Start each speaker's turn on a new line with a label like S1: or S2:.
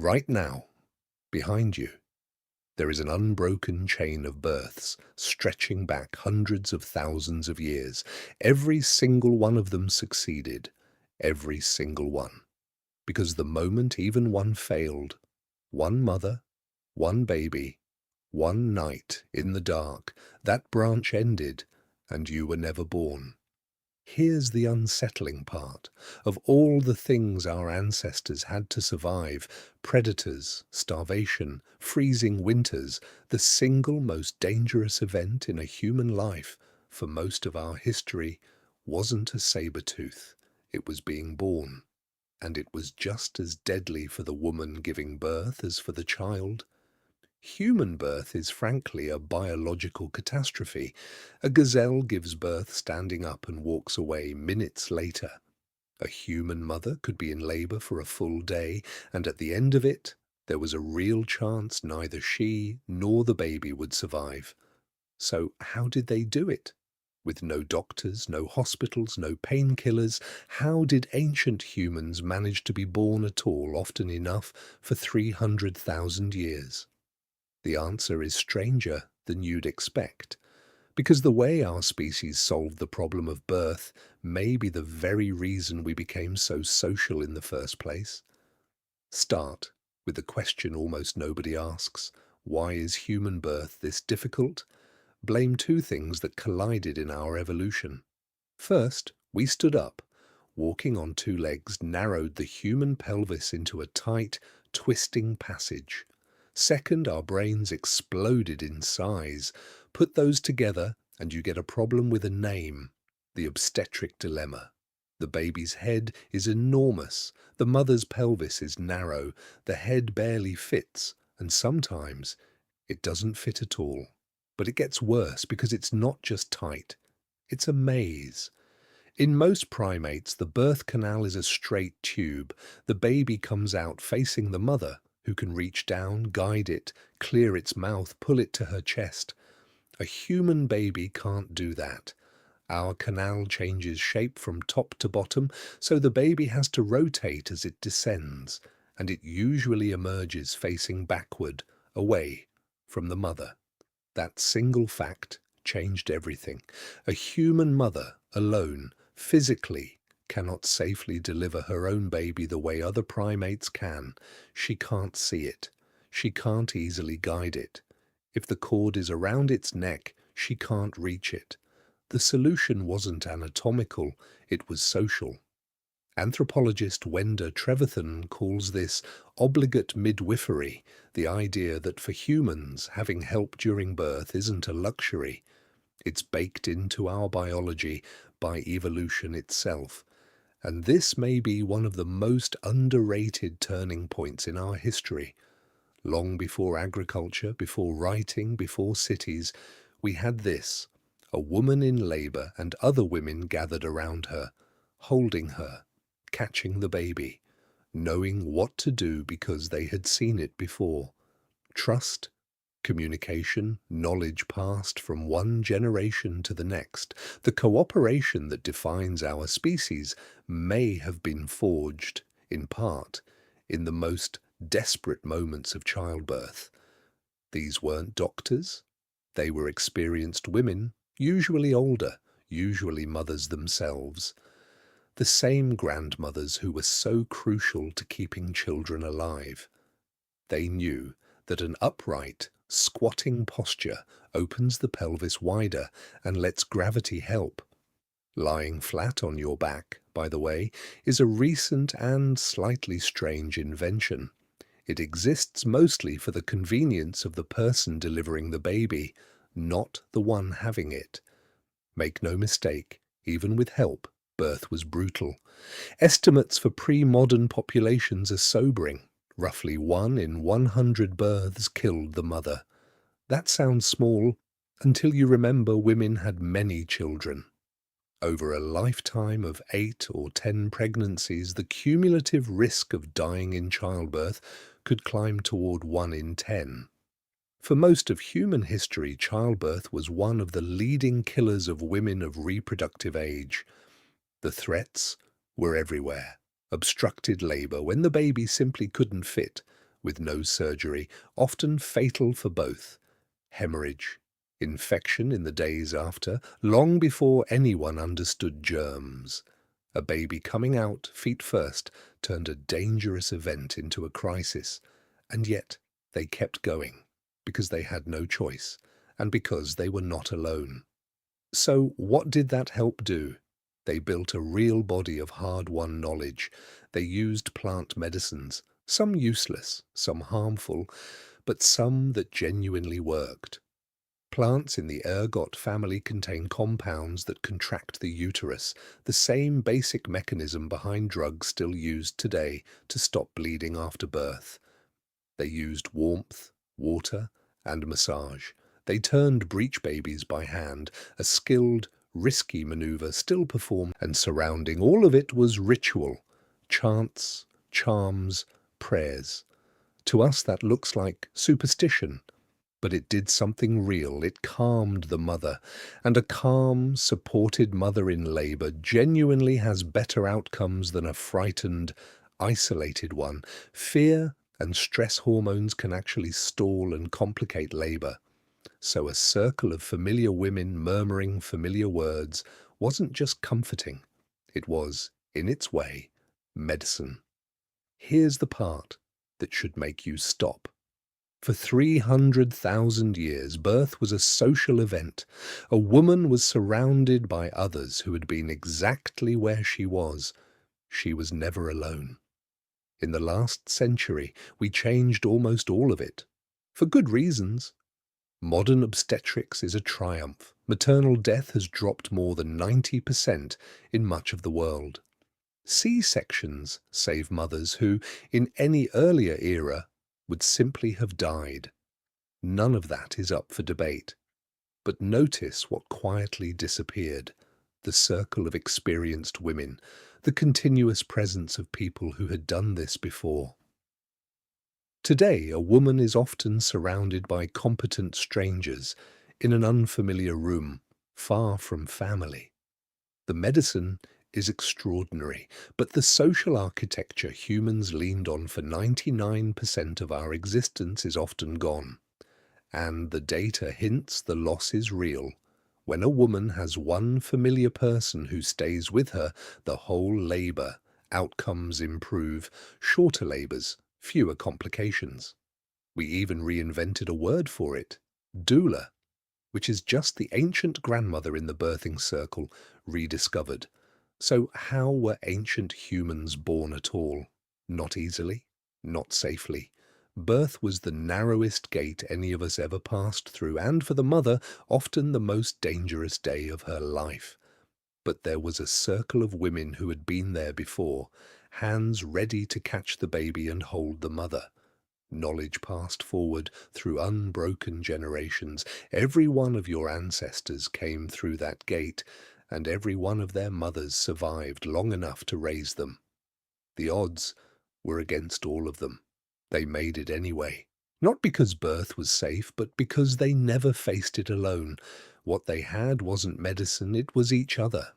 S1: Right now, behind you, there is an unbroken chain of births stretching back hundreds of thousands of years. Every single one of them succeeded. Every single one. Because the moment even one failed, one mother, one baby, one night in the dark, that branch ended and you were never born. Here's the unsettling part. Of all the things our ancestors had to survive, predators, starvation, freezing winters, the single most dangerous event in a human life for most of our history wasn't a saber tooth. It was being born. And it was just as deadly for the woman giving birth as for the child. Human birth is frankly a biological catastrophe. A gazelle gives birth standing up and walks away minutes later. A human mother could be in labor for a full day, and at the end of it, there was a real chance neither she nor the baby would survive. So how did they do it? With no doctors, no hospitals, no painkillers, how did ancient humans manage to be born at all often enough for 300,000 years? The answer is stranger than you'd expect, because the way our species solved the problem of birth may be the very reason we became so social in the first place. Start with the question almost nobody asks: why is human birth this difficult? Blame two things that collided in our evolution. First, we stood up. Walking on two legs narrowed the human pelvis into a tight, twisting passage. Second, our brains exploded in size. Put those together and you get a problem with a name: the obstetric dilemma. The baby's head is enormous, the mother's pelvis is narrow, the head barely fits, and sometimes it doesn't fit at all. But it gets worse because it's not just tight, it's a maze. In most primates, the birth canal is a straight tube. The baby comes out facing the mother, who can reach down, guide it, clear its mouth, pull it to her chest. A human baby can't do that. Our canal changes shape from top to bottom, so the baby has to rotate as it descends, and it usually emerges facing backward, away from the mother. That single fact changed everything. A human mother, alone, physically, cannot safely deliver her own baby the way other primates can. She can't see it. She can't easily guide it. If the cord is around its neck, she can't reach it. The solution wasn't anatomical, it was social. Anthropologist Wenda Trevethan calls this obligate midwifery, the idea that for humans, having help during birth isn't a luxury. It's baked into our biology by evolution itself. And this may be one of the most underrated turning points in our history. Long before agriculture, before writing, before cities, we had this: a woman in labor and other women gathered around her, holding her, catching the baby, knowing what to do because they had seen it before. Trust, communication, knowledge passed from one generation to the next. The cooperation that defines our species may have been forged, in part, in the most desperate moments of childbirth. These weren't doctors. They were experienced women, usually older, usually mothers themselves. The same grandmothers who were so crucial to keeping children alive. They knew that an upright, squatting posture opens the pelvis wider and lets gravity help. Lying flat on your back, by the way, is a recent and slightly strange invention. It exists mostly for the convenience of the person delivering the baby, not the one having it. Make no mistake, even with help, birth was brutal. Estimates for pre-modern populations are sobering. Roughly 1 in 100 births killed the mother. That sounds small until you remember women had many children. Over a lifetime of 8 or 10 pregnancies, the cumulative risk of dying in childbirth could climb toward 1 in 10. For most of human history, childbirth was one of the leading killers of women of reproductive age. The threats were everywhere. Obstructed labor, when the baby simply couldn't fit. with no surgery, often fatal for both. Hemorrhage, infection in the days after, long before anyone understood germs. A baby coming out, feet first, turned a dangerous event into a crisis, and yet they kept going, because they had no choice, and because they were not alone. So what did that help do? They built a real body of hard-won knowledge. They used plant medicines, some useless, some harmful, but some that genuinely worked. Plants in the ergot family contain compounds that contract the uterus, the same basic mechanism behind drugs still used today to stop bleeding after birth. They used warmth, water, and massage. They turned breech babies by hand, a skilled, risky maneuver still performed, and surrounding all of it was ritual, chants, charms, prayers. To us that looks like superstition, but it did something real. It calmed the mother, and a calm, supported mother in labor genuinely has better outcomes than a frightened, isolated one. Fear and stress hormones can actually stall and complicate labor. So a circle of familiar women murmuring familiar words wasn't just comforting. It was, in its way, medicine. Here's the part that should make you stop. For 300,000 years, birth was a social event. A woman was surrounded by others who had been exactly where she was. She was never alone. In the last century, we changed almost all of it. For good reasons. Modern obstetrics is a triumph. Maternal death has dropped more than 90% in much of the world. C-sections save mothers who, in any earlier era, would simply have died. None of that is up for debate. But notice what quietly disappeared: the circle of experienced women, the continuous presence of people who had done this before. Today, a woman is often surrounded by competent strangers in an unfamiliar room, far from family. The medicine is extraordinary, but the social architecture humans leaned on for 99% of our existence is often gone. And the data hints the loss is real. When a woman has one familiar person who stays with her the whole labor, outcomes improve, shorter labors, fewer complications. We even reinvented a word for it, doula, which is just the ancient grandmother in the birthing circle rediscovered. So how were ancient humans born at all? Not easily, not safely. Birth was the narrowest gate any of us ever passed through, and for the mother, often the most dangerous day of her life. But there was a circle of women who had been there before, hands ready to catch the baby and hold the mother. Knowledge passed forward through unbroken generations. Every one of your ancestors came through that gate, and every one of their mothers survived long enough to raise them. The odds were against all of them. They made it anyway. Not because birth was safe, but because they never faced it alone. What they had wasn't medicine, it was each other.